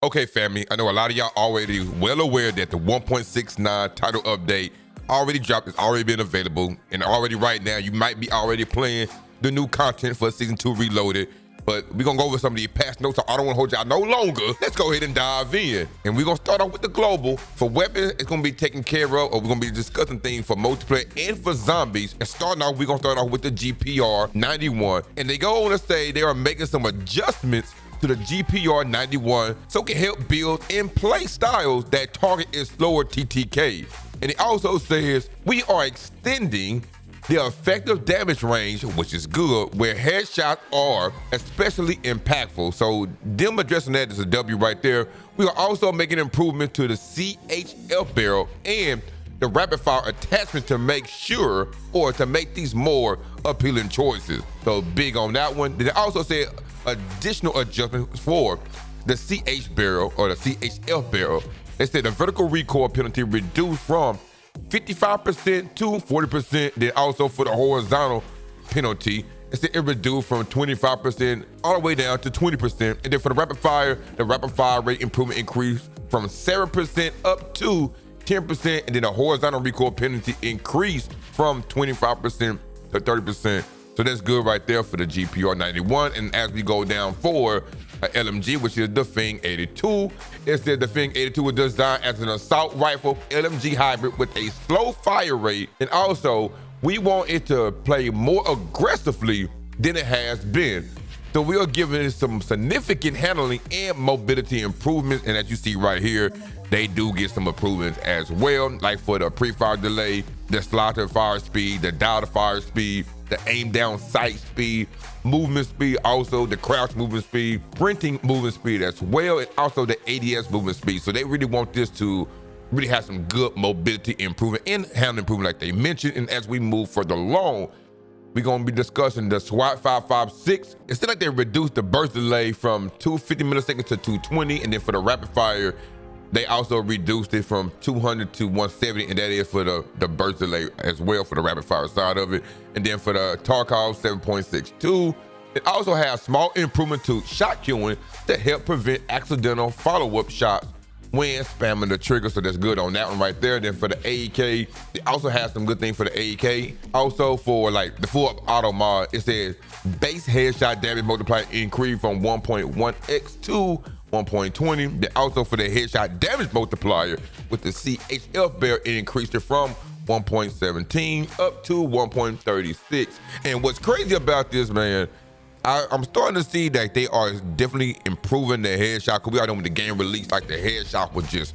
Okay, family, I know a lot of y'all already well aware that the 1.69 title update already dropped. It's already been available. And already right now, you might be already playing the new content for Season 2 Reloaded. But we're going to go over some of the past notes, so I don't want to hold y'all no longer. Let's go ahead and dive in. And we're going to start off with the global. For weapons, it's going to be taken care of, or we're going to be discussing things for multiplayer and for zombies. And starting off, we're going to start off with the GPR 91. And they go on to say they are making some adjustments to the GPR 91 so it can help build and play styles that target its slower TTK. And it also says we are extending the effective damage range, which is good, where headshots are especially impactful. So them addressing that is a W right there. We are also making improvement to the CHF barrel and the rapid fire attachment to make sure, or to make these more appealing choices. So big on that one. Then it also said additional adjustments for the CH barrel, or the CHF barrel. They said the vertical recoil penalty reduced from 55% to 40%. Then also for the horizontal penalty, it reduced from 25% all the way down to 20%. And then for the rapid fire rate improvement increased from 7% up to 10%. And then the horizontal recoil penalty increased from 25% to 30%. So that's good right there for the GPR 91. And as we go down for LMG, which is the Fing 82, it said the Fing 82 was designed as an assault rifle LMG hybrid with a slow fire rate. And also, we want it to play more aggressively than it has been. So we are giving it some significant handling and mobility improvements. And as you see right here, they do get some improvements as well, like for the pre-fire delay, the slide to fire speed, the dial to fire speed, the aim down sight speed, movement speed, also the crouch movement speed, sprinting movement speed as well, and also the ADS movement speed. So they really want this to really have some good mobility improvement and handling improvement like they mentioned. And as we move further along, we're going to be discussing the SWAT 556. It's like they reduced the burst delay from 250 milliseconds to 220, and then for the rapid fire, they also reduced it from 200 to 170, and that is for the burst delay as well for the rapid fire side of it. And then for the Tarkov 7.62, it also has small improvement to shot queuing to help prevent accidental follow-up shots when spamming the trigger. So that's good on that one right there. Then for the AEK, it also has some good things for the AEK. Also for like the full auto mod, it says base headshot damage multiplier increased from 1.1x to 1.20. Then also for the headshot damage multiplier with the CHF barrel, it increased it from 1.17 up to 1.36. And what's crazy about this, man, I'm starting to see that they are definitely improving the headshot, because we all know when the game released, like the headshot was just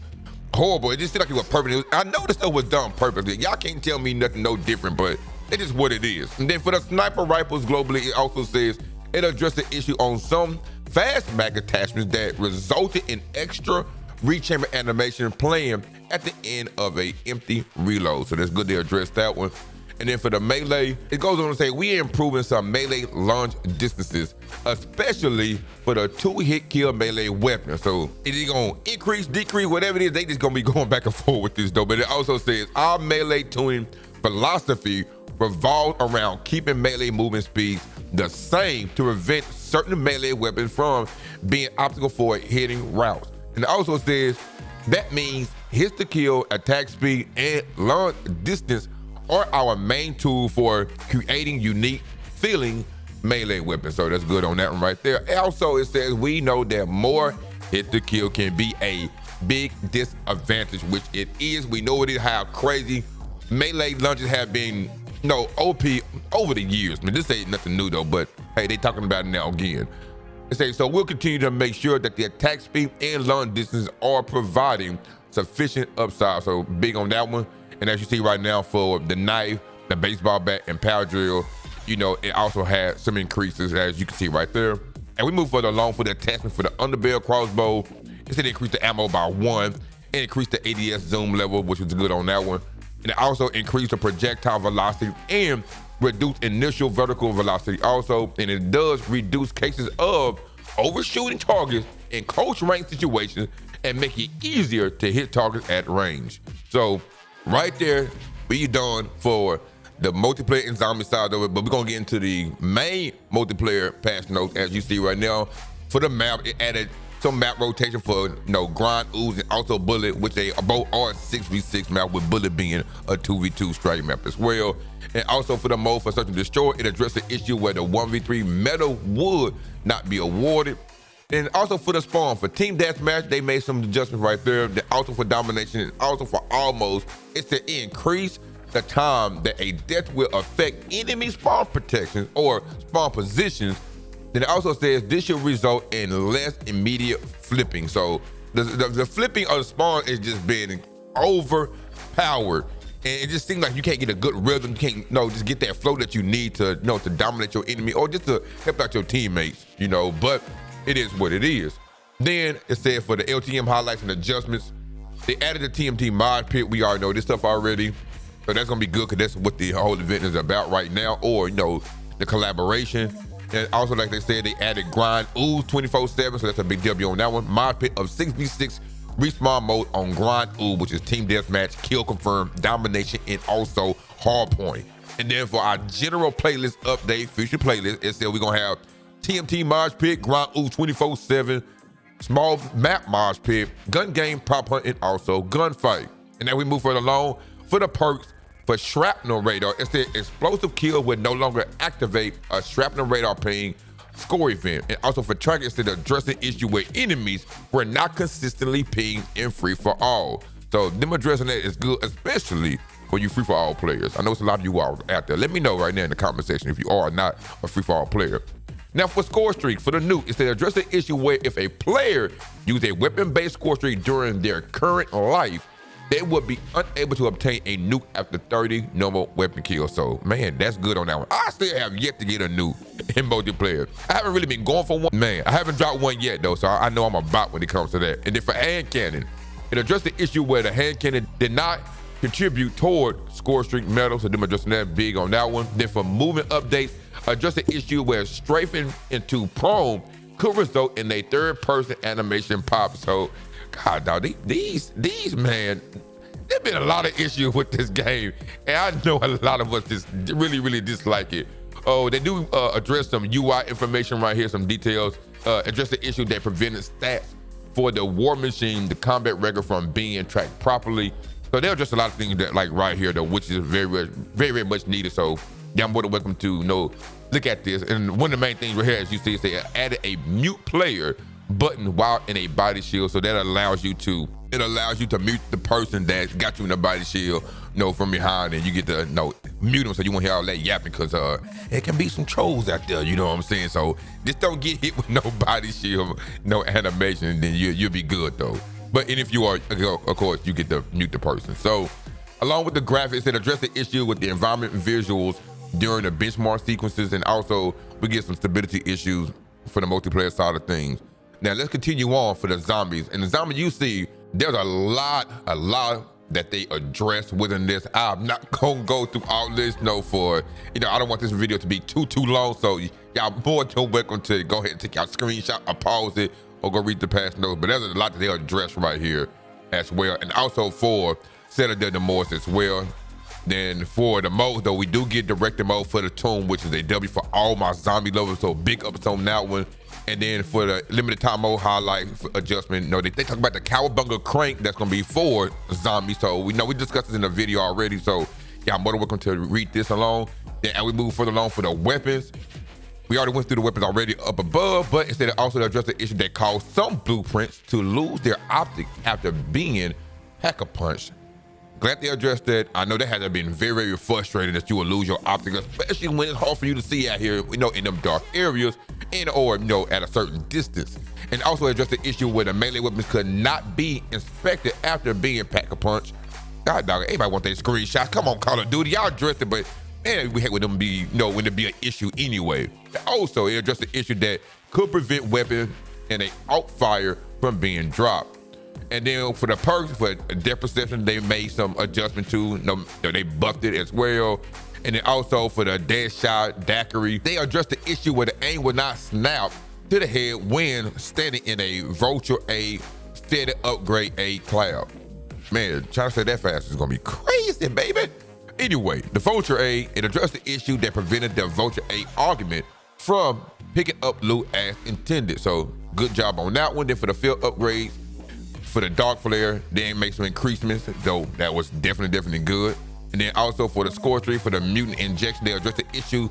horrible. It just seemed like it was perfect. I know this stuff was done purposely. Y'all can't tell me nothing no different, but it is what it is. And then for the sniper rifles globally, it also says it addressed the issue on some fast mag attachments that resulted in extra rechamber animation playing at the end of a empty reload. So that's good they addressed that one. And then for the melee, it goes on to say we are improving some melee launch distances, especially for the 2-hit kill melee weapon. So it is gonna increase, decrease, whatever it is, they just gonna be going back and forth with this though. But it also says our melee tuning philosophy revolves around keeping melee movement speeds the same to prevent certain melee weapons from being obstacle for hitting routes. And it also says that means hit to kill, attack speed, and launch distance are our main tool for creating unique feeling melee weapons. So that's good on that one right there. Also, it says we know that more hit to kill can be a big disadvantage, which it is. We know it is how crazy melee launches have been, OP over the years. I mean, this ain't nothing new though, but hey, they talking about it now again. It says, so we'll continue to make sure that the attack speed and launch distance are providing sufficient upside. So big on that one. And as you see right now for the knife, the baseball bat, and power drill, it also had some increases, as you can see right there. And we move further along for the attachment for the underbarrel crossbow. It said it increased the ammo by 1 and increased the ADS zoom level, which was good on that one. And it also increased the projectile velocity and reduced initial vertical velocity also. And it does reduce cases of overshooting targets in close range situations and make it easier to hit targets at range. So right there, we done for the multiplayer and zombie side of it, but we're gonna get into the main multiplayer patch notes. As you see right now, for the map, it added some map rotation for grind, ooze, and also bullet, which they both are 6v6 map, with bullet being a 2v2 strike map as well. And also for the mode for search and destroy, it addressed the issue where the 1v3 meta would not be awarded. And also for the spawn, for team deathmatch, they made some adjustments right there. Then also for domination, and also for almost, it's to increase the time that a death will affect enemy spawn protections or spawn positions. Then it also says this should result in less immediate flipping. So the flipping of the spawn is just being overpowered. And it just seems like you can't get a good rhythm. You can't just get that flow that you need to to dominate your enemy or just to help out your teammates, but it is what it is. Then it said for the LTM highlights and adjustments, they added the TMT mod pit. We already know this stuff already. So that's gonna be good because that's what the whole event is about right now, or the collaboration. And also, like they said, they added grind ooze 24/7, so that's a big W on that one. Mod pit of 6v6 respawn mode on grind ooze, which is team deathmatch, kill confirm, domination, and also hardpoint. And then for our general playlist update, future playlist, it said we're gonna have TMT mod pit, grind ooze 24/7, small map mod pit, gun game, prop hunt, and also gunfight. And then we move further along for the perks. For shrapnel radar, it said explosive kill would no longer activate a shrapnel radar ping score event. And also for track, it said address the issue where enemies were not consistently pinged in free for all. So them addressing that is good, especially for you free for all players. I know it's a lot of you all out there. Let me know right now in the comment section if you are not a free for all player. Now for score streak, for the nuke, it said address the issue where if a player used a weapon-based score streak during their current life, they would be unable to obtain a nuke after 30 normal weapon kills. So, man, that's good on that one. I still have yet to get a nuke in multiplayer. I haven't really been going for one. Man, I haven't dropped one yet, though, so I know I'm a bot when it comes to that. And then for hand cannon, it addressed the issue where the hand cannon did not contribute toward score streak medals, so them addressing that big on that one. Then for movement updates, address the issue where strafing into prone could result in a third-person animation pop. So, God, dog, these man, there's been a lot of issues with this game, and I know a lot of us just really, really dislike it. Oh, they do address some UI information right here, some details. Address the issue that prevented stats for the war machine, the combat record from being tracked properly. So there are just a lot of things that, like right here, though, which is very, very, very much needed. So y'all more than welcome to look at this. And one of the main things right here, as you see, is they added a mute player button while in a body shield, so that allows you to mute the person that got you in the body shield from behind, and you get to mute them so you won't hear all that yapping, because it can be some trolls out there, you know what I'm saying? So just don't get hit with no body shield, no animation, and then you'll be good though. But and if you are, of course, you get to mute the person. So along with the graphics, it address the issue with the environment visuals during the benchmark sequences, and also we get some stability issues for the multiplayer side of things. Now let's continue on for the zombies. And the zombie you see, there's a lot that they address within this. I'm not gonna go through all this, for I don't want this video to be too long. So y'all more than welcome to go ahead and take y'all screenshot or pause it or go read the past notes. But there's a lot that they address right here as well. And also for Senator Demorse as well. Then for the mode, though, we do get directed mode for the tomb, which is a W for all my zombie lovers. So big ups on that one. And then for the limited time mode highlight adjustment, they talk about the cowabunga crank that's gonna be for zombies. So we discussed this in the video already. So y'all more than welcome to read this along. Then as we move further along for the weapons, we already went through the weapons already up above, but instead it also addressed the issue that caused some blueprints to lose their optic after being pack-a-punched. Glad they addressed that. I know that had to been very, very frustrating that you would lose your optic, especially when it's hard for you to see out here, in them dark areas or at a certain distance. And also address the issue where the melee weapons could not be inspected after being pack-a-punch. God, dog, everybody want their screenshots. Come on, Call of Duty, y'all addressed it, but man, we hate when them be, when there be an issue anyway. Also, it addressed the issue that could prevent weapons and a out fire from being dropped. And then for the perks, for depth perception, they made some adjustment to, they buffed it as well. And then also for the dead shot daiquiri, they addressed the issue where the aim will not snap to the head when standing in a Vulture A steady upgrade A cloud. Man, trying to say that fast is gonna be crazy, baby. Anyway, the Vulture A, it addressed the issue that prevented the Vulture A argument from picking up loot as intended. So good job on that one. Then for the field upgrades, for the dark flare, they make some increasements, though that was definitely good. And then also for the score tree, for the mutant injection, they addressed the issue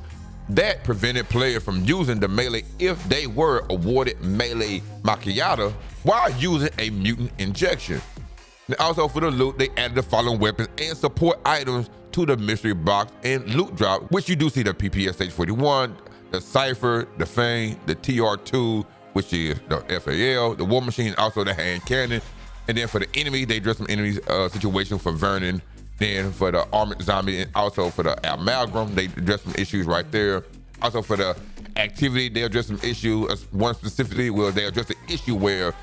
that prevented players from using the melee if they were awarded melee macchiato while using a mutant injection. And also for the loot, they added the following weapons and support items to the mystery box and loot drop, which you do see the PPSH 41, the Cypher, the Fang, the TR2, which is the FAL, the War Machine, also the hand cannon. And then for the enemy, they addressed some enemies situation for Vernon. Then for the armored zombie and also for the amalgam, they addressed some issues right there. Also for the activity, they addressed some issues. One specifically, well, they addressed the issue where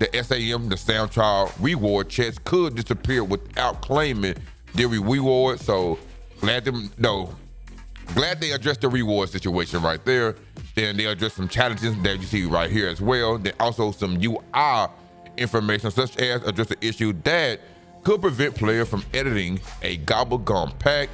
the SAM, the Sound Child reward chest could disappear without claiming their reward. So glad they addressed the reward situation right there. Then they addressed some challenges that you see right here as well. Then also some UI information, such as address the issue that could prevent players from editing a Gobble Gum pack.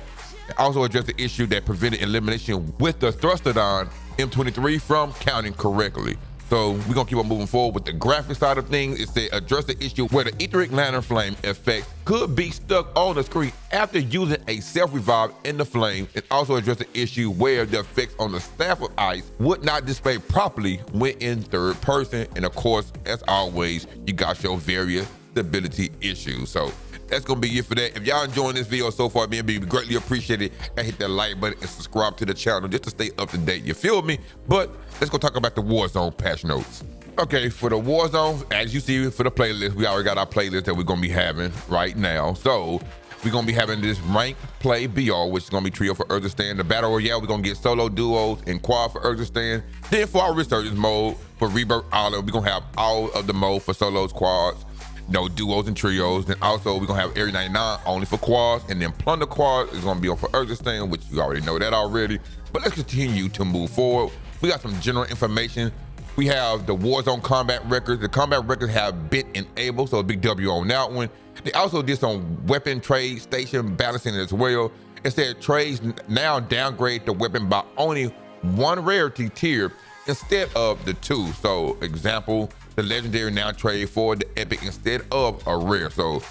Also address the issue that prevented elimination with the Thrustodon M23 from counting correctly. So we're gonna keep on moving forward with the graphic side of things. It said address the issue where the etheric lantern flame effect could be stuck on the screen after using a self-revive in the flame, and also address the issue where the effects on the staff of ice would not display properly when in third person. And of course, as always, you got your various stability issues. So that's gonna be it for that. If y'all enjoying this video so far, man, be greatly appreciated. And hit that like button and subscribe to the channel just to stay up to date. You feel me? But let's go talk about the Warzone patch notes. Okay, for the Warzone, as you see for the playlist, we already got our playlist that we're gonna be having right now. So we're gonna be having this rank play BR, which is gonna be trio for Urzanstan. The battle royale, we're gonna get solo duos and quad for Urzanstan. Then for our resurgence mode for Rebirth Island, we're gonna have all of the mode for solos, quads, no duos and trios. Then also we're gonna have Area 99 only for quads, and then Plunder Quad is gonna be on for Urzanstan, which you already know that already. But let's continue to move forward. We got some general information. We have the Warzone combat records. The combat records have been enabled, so a big W on that one. They also did some weapon trade station balancing as well. It said trades now downgrade the weapon by only one rarity tier instead of the two. So example, the legendary now trade for the epic instead of a rare. So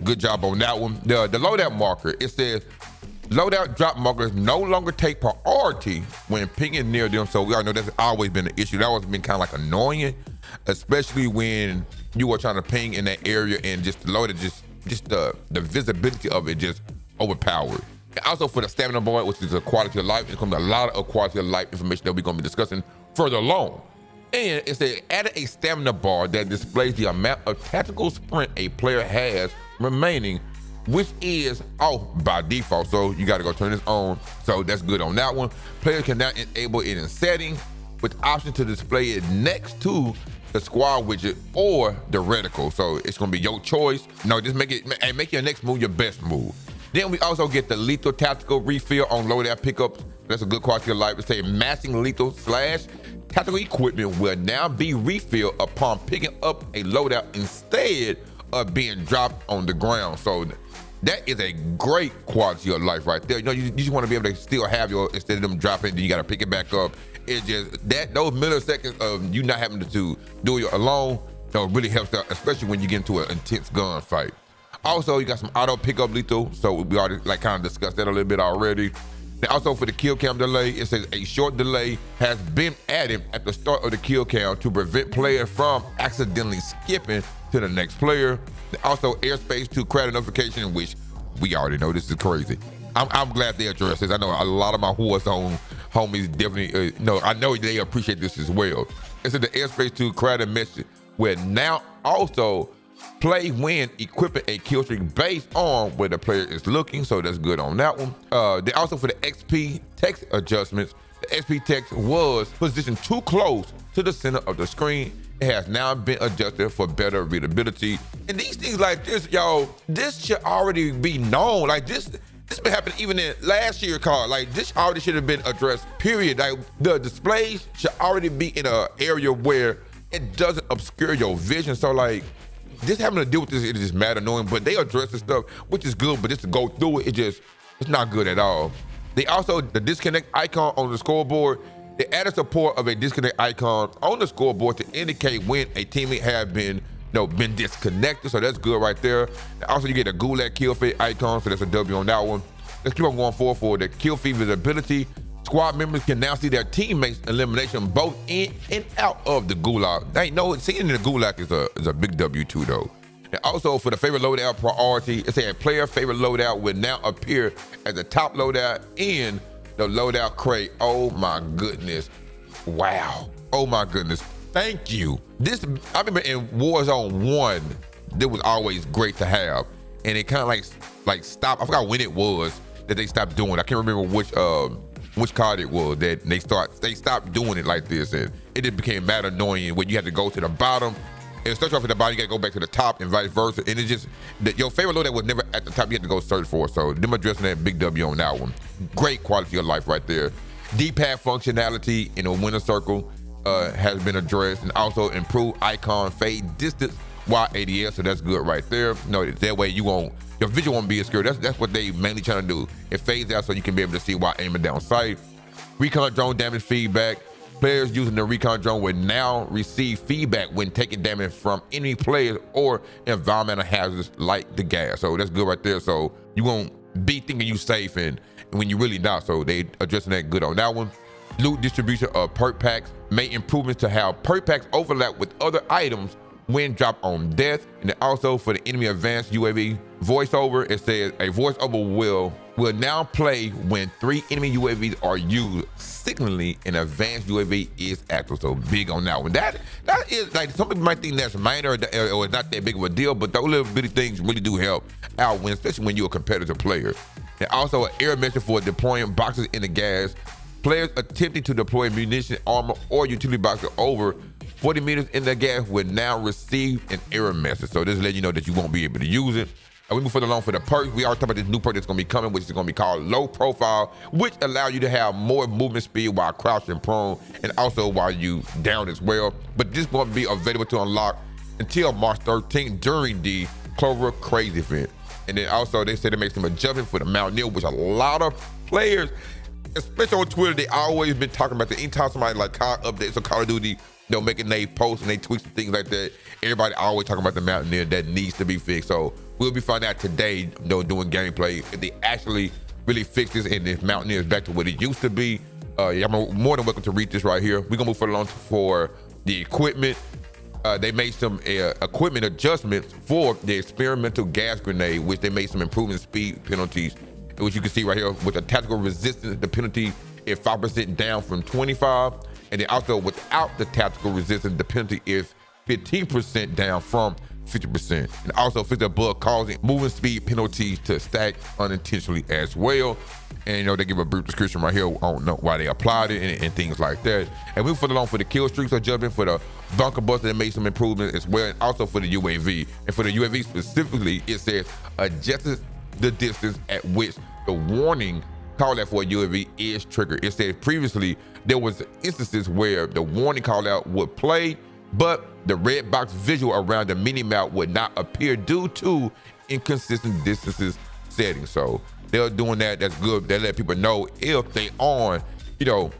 good job on that one. The loadout marker, it says loadout drop markers no longer take priority when pinging near them. So we all know that's always been an issue. That always been kind of like annoying, especially when you were trying to ping in that area and just the loadout, just the visibility of it just overpowered. And also for the stamina bar, which is a quality of life, it's gonna be a lot of quality of life information that we're gonna be discussing further along. And it said added a stamina bar that displays the amount of tactical sprint a player has remaining, which is off by default. So you gotta go turn this on. So that's good on that one. Players can now enable it in settings with option to display it next to the squad widget or the reticle. So it's gonna be your choice. No, just make your next move your best move. Then we also get the lethal tactical refill on loadout pickups. That's a good quality of life. It says matching lethal / tactical equipment will now be refilled upon picking up a loadout instead of being dropped on the ground. So that is a great quality of life right there. You know, you just want to be able to still have your, instead of them dropping, then you got to pick it back up. It just, those milliseconds of you not having to do it alone, really helps out, especially when you get into an intense gunfight. Also, you got some auto pickup lethal, so we already kind of discussed that a little bit already. Then also for the kill cam delay, it says a short delay has been added at the start of the kill cam to prevent players from accidentally skipping to the next player. Then also airspace to crowd notification, which we already know this is crazy. I'm glad they addressed this. I know a lot of my Warzone homies definitely, I know they appreciate this as well. It said the airspace to crowd message will now also play when equipping a kill streak based on where the player is looking, so that's good on that one. Then also for the XP text adjustments, the XP text was positioned too close to the center of the screen. It has now been adjusted for better readability. And these things like this, y'all, this should already be known. Like this been happening even in last year's card. Like this already should have been addressed, period. Like the displays should already be in an area where it doesn't obscure your vision. So like, just having to deal with this, it is just mad annoying, but they address this stuff, which is good, but just to go through it, it's not good at all. They also, the disconnect icon on the scoreboard, They added support of a disconnect icon on the scoreboard to indicate when a teammate has been disconnected. So that's good right there. Also, you get a gulag kill feed icon, so that's a W on that one. Let's keep on going forward for the kill feed visibility. Squad members can now see their teammates' elimination both in and out of the gulag. Seeing in the gulag is a big W too, though. And also for the favorite loadout priority, it says a player favorite loadout will now appear as the top loadout in the loadout crate. Oh my goodness. Wow. Oh my goodness. Thank you. I remember in Warzone 1, this was always great to have. And it kind of like stopped. I forgot when it was that they stopped doing it. I can't remember which card it was that they stopped doing it like this, and it just became mad annoying when you had to go to the bottom and start off at the bottom, you gotta go back to the top and vice versa. And it's just that your favorite loadout was never at the top, you had to go search for. So them addressing that, big W on that one. Great quality of life right there. D-pad functionality in a winner circle has been addressed, and also improved icon fade distance while ADS, so that's good right there. That way your visual won't be obscured. That's what they mainly trying to do. It fades out so you can be able to see while aiming down sight. Recon drone damage feedback. Players using the recon drone will now receive feedback when taking damage from enemy players or environmental hazards like the gas. So that's good right there. So you won't be thinking you safe and when you're really not. So they addressing that good on that one. Loot distribution of perk packs. Made improvements to how perk packs overlap with other items when dropped on death. And then also for the enemy advanced UAV voiceover, it says a voiceover will now play when 3 enemy UAVs are used, signaling an advanced UAV is active. So big on that one. That is, like, some people might think that's minor or it's not that big of a deal, but those little bitty things really do help out when, especially when you're a competitive player. And also an error message for deploying boxes in the gas. Players attempting to deploy munition, armor, or utility boxes over 40 meters in the gas will now receive an error message. So this is letting you know that you won't be able to use it. And we move further along for the perks. We already talked about this new perk that's gonna be coming, which is gonna be called low profile, which allow you to have more movement speed while crouching prone and also while you down as well. But this won't be available to unlock until March 13th during the Clover Craze event. And then also they said it makes some adjustment for the Mountaineer, which a lot of players, especially on Twitter, they always been talking about that. Anytime somebody like updates on Call of Duty, making they posts and they tweets and things like that, everybody always talking about the Mountaineer that needs to be fixed. So we'll be finding out today, doing gameplay, if they actually really fix this and this Mountaineer is back to what it used to be. I'm more than welcome to read this right here. We're gonna move further along for the equipment. They made some equipment adjustments for the experimental gas grenade, which they made some improvement speed penalties, which you can see right here with the tactical resistance, the penalty is 5% down from 25. And then also without the tactical resistance, the penalty is 15% down from 50%. And also 50 bug causing moving speed penalties to stack unintentionally as well. And they give a brief description right here on why they applied it and things like that. And we further along for the kill streaks adjustment for the bunker buster, they made some improvements as well, and also for the UAV. And for the UAV specifically, it says adjusted the distance at which the warning call out for a UAV is triggered. It said previously there was instances where the warning call out would play, but the red box visual around the mini map would not appear due to inconsistent distances settings. So they're doing that. That's good. They let people know if they on,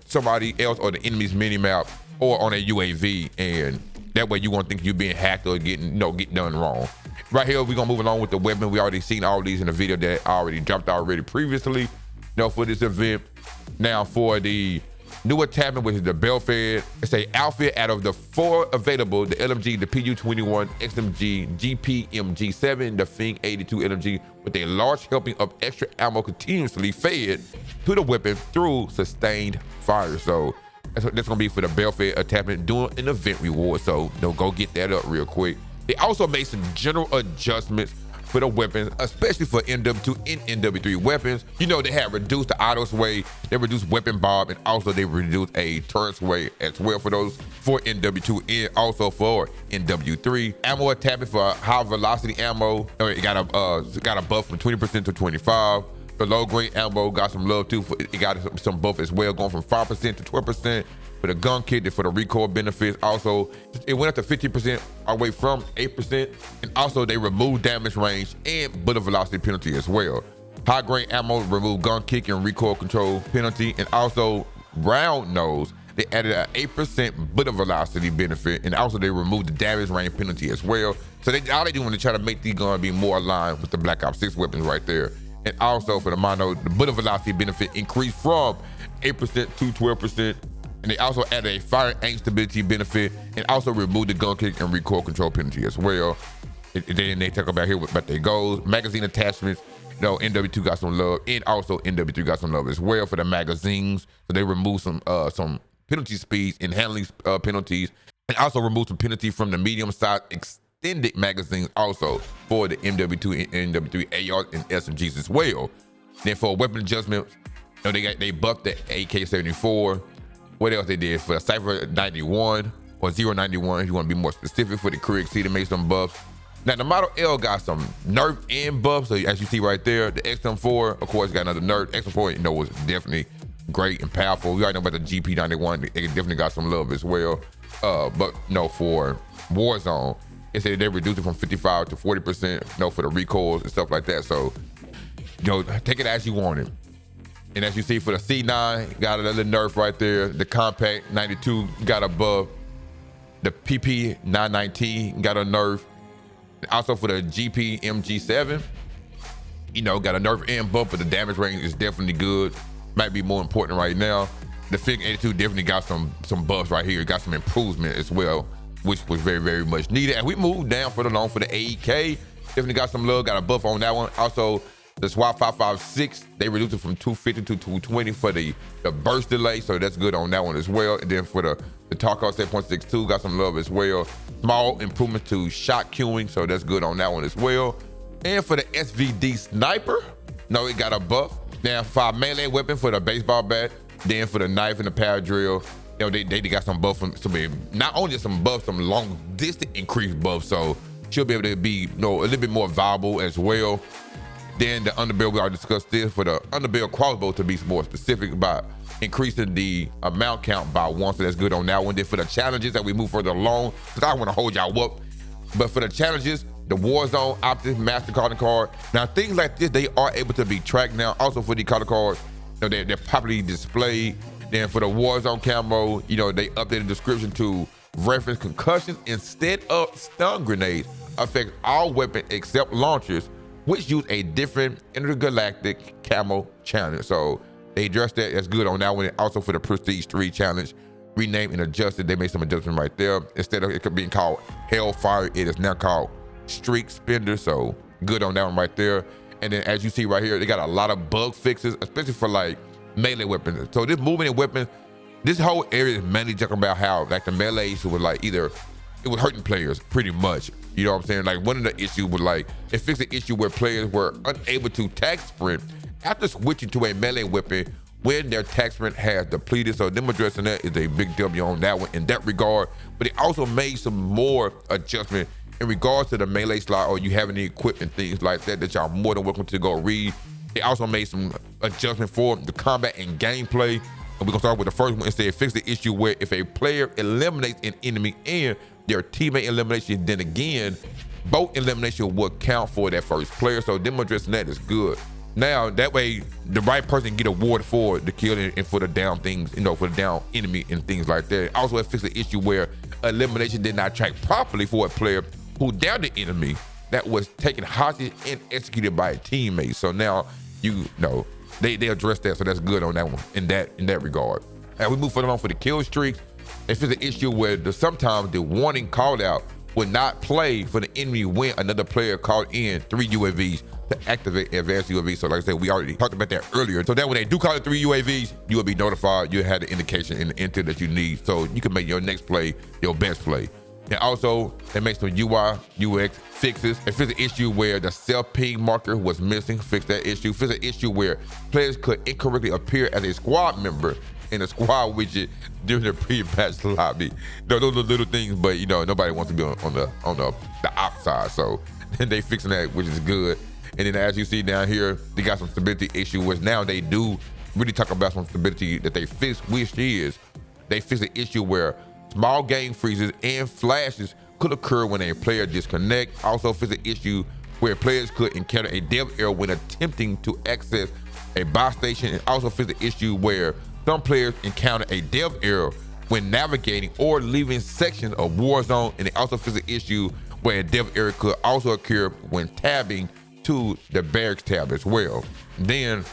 somebody else or the enemy's mini map or on a UAV, and that way you won't think you're being hacked or getting done wrong. Right here, we're gonna move along with the weapon. We already seen all these in the video that I already dropped already previously. For this event. Now for the new attachment, which is the Belfed, it's a outfit out of the 4 available: the LMG, the PU-21, XMG, GPMG-7, the Fing 82 LMG, with a large helping of extra ammo continuously fed to the weapon through sustained fire. So that's gonna be for the Belfed attachment doing an event reward. So go get that up real quick. They also made some general adjustments for the weapons, especially for MW2 and NW3 weapons. They have reduced the auto sway, they reduced weapon bob, and also they reduced a turn sway as well for those for NW2 and also for NW3. Ammo attachment for high velocity ammo, it got a buff from 20% to 25%. The low grade ammo got some love too. It got some buff as well, going from 5% to 12%. For the gun kit, for the recoil benefits, also it went up to 50% away from 8%, and also they removed damage range and bullet velocity penalty as well. High grade ammo removed gun kick and recoil control penalty, and also round nose they added an 8% bullet velocity benefit, and also they removed the damage range penalty as well. So all they doing to try to make these guns be more aligned with the Black Ops 6 weapons right there. And also for the mono, the bullet velocity benefit increased from 8% to 12%. And they also added a fire aim stability benefit, and also removed the gun kick and recoil control penalty as well. Then they talk about here about their goals, magazine attachments. NW2 got some love, and also NW3 got some love as well for the magazines. So they removed some penalty speeds and handling penalties, and also removed some penalty from the medium-sized extended magazines also for the MW2 and NW3 AR and SMGs as well. Then for weapon adjustments, they buffed the AK-74. What else they did for the Cypher 91 or 091? If you want to be more specific, for the Krieg C, they made some buffs. Now the Model L got some nerf and buffs. So as you see right there, the XM4, of course, got another nerf. XM4, was definitely great and powerful. We already know about the GP91. They definitely got some love as well. But for Warzone, it said they reduced it from 55 to 40%. For the recoils and stuff like that. So, take it as you want it. And as you see for the C9, got a little nerf right there. The Compact 92 got a buff. The PP 919 got a nerf. Also for the GP MG7, got a nerf and buff, but the damage range is definitely good. Might be more important right now. The Fig 82 definitely got some buffs right here. Got some improvement as well, which was very, very much needed. And we moved down further along for the AEK. Definitely got some love, got a buff on that one. Also, the SWAT 556, they reduced it from 250 to 220 for the burst delay, so that's good on that one as well. And then for the Tarkov 7.62, got some love as well. Small improvement to shot queuing, so that's good on that one as well. And for the SVD sniper, it got a buff. Now for a melee weapon for the baseball bat, then for the knife and the power drill, they got some buff from not only some buffs, some long distance increased buffs, so she'll be able to be a little bit more viable as well. Then the underbarrel, we already discussed this, for the underbarrel crossbow to be more specific about increasing the amount count by 1, so that's good on that one. Then for the challenges that we move further along, because I don't want to hold y'all up, but for the challenges, the Warzone Optic Master Calling Card. Now things like this, they are able to be tracked now. Also for the calling cards, they're properly displayed. Then for the Warzone camo, they updated the description to reference concussions instead of stun grenades affect all weapons except launchers, which use a different intergalactic camo challenge. So they addressed that. That's good on that one. And also for the Prestige 3 challenge, renamed and adjusted. They made some adjustment right there. Instead of it being called Hellfire, it is now called Streak Spender. So good on that one right there. And then as you see right here, they got a lot of bug fixes, especially for melee weapons. So this movement in weapons, this whole area is mainly talking about how the melees was it was hurting players pretty much. You know what I'm saying? One of the issues was it fixed the issue where players were unable to tag sprint after switching to a melee weapon when their tag sprint has depleted. So them addressing that is a big W on that one in that regard. But it also made some more adjustment in regards to the melee slot, or you have any equipment, things like that y'all more than welcome to go read. It also made some adjustment for the combat and gameplay. And we're gonna start with the first one. Instead, it fixed the issue where if a player eliminates an enemy and their teammate elimination, then again, both elimination will count for that first player. So them addressing that is good. Now, that way, the right person get awarded for the kill and for the down things, for the down enemy and things like that. Also, it fixed the issue where elimination did not track properly for a player who downed the enemy that was taken hostage and executed by a teammate. So now, they addressed that, so that's good on that one in that regard. And we move further on for the kill streaks. If it's an issue where sometimes the warning call out would not play for the enemy when another player called in 3 UAVs to activate advanced UAVs. So like I said, we already talked about that earlier. So that when they do call it 3 UAVs, you will be notified. You have the indication and the intel that you need, so you can make your next play your best play. And also, they make some UI, UX fixes. If it's an issue where the self-ping marker was missing, fix that issue. If it's an issue where players could incorrectly appear as a squad member in a squad widget during the pre-match lobby. Those are little things, but nobody wants to be on the op side. So then they fixing that, which is good. And then as you see down here, they got some stability issue, which now they do really talk about some stability that they fixed, which is they fixed the issue where small game freezes and flashes could occur when a player disconnects. Also fixed the issue where players could encounter a dev error when attempting to access a buy station. And also fixed the issue where some players encounter a dev error when navigating or leaving sections of Warzone, and they also fix an issue where a dev error could also occur when tabbing to the barracks tab as well. Then,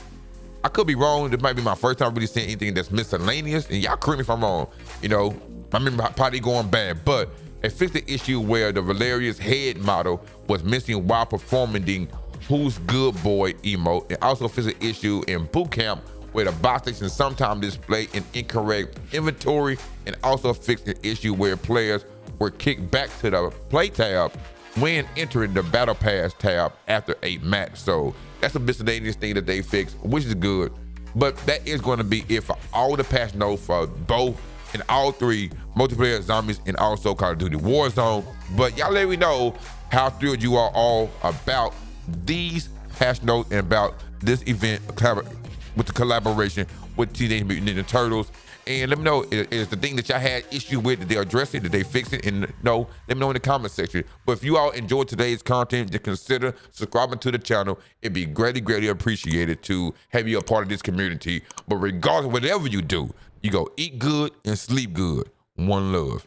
I could be wrong. This might be my first time really seeing anything that's miscellaneous, and y'all correct me if I'm wrong. You know, I remember probably going bad, but it fixed the issue where the Valeria's head model was missing while performing the Who's Good Boy emote. It also fixed the issue in boot camp where the box station sometimes display an incorrect inventory, and also fixed the issue where players were kicked back to the play tab when entering the battle pass tab after a match. So that's a miscellaneous thing that they fixed, which is good. But that is going to be it for all the patch notes for both and all three multiplayer, zombies, and also Call of Duty Warzone. But y'all let me know how thrilled you are all about these patch notes and about this event with the collaboration with Teenage Mutant Ninja Turtles. And let me know, is the thing that y'all had issue with, did they address it, did they fix it? And no, let me know in the comment section. But if you all enjoyed today's content, just consider subscribing to the channel. It'd be greatly, greatly appreciated to have you a part of this community. But regardless of whatever you do, you go eat good and sleep good. One love.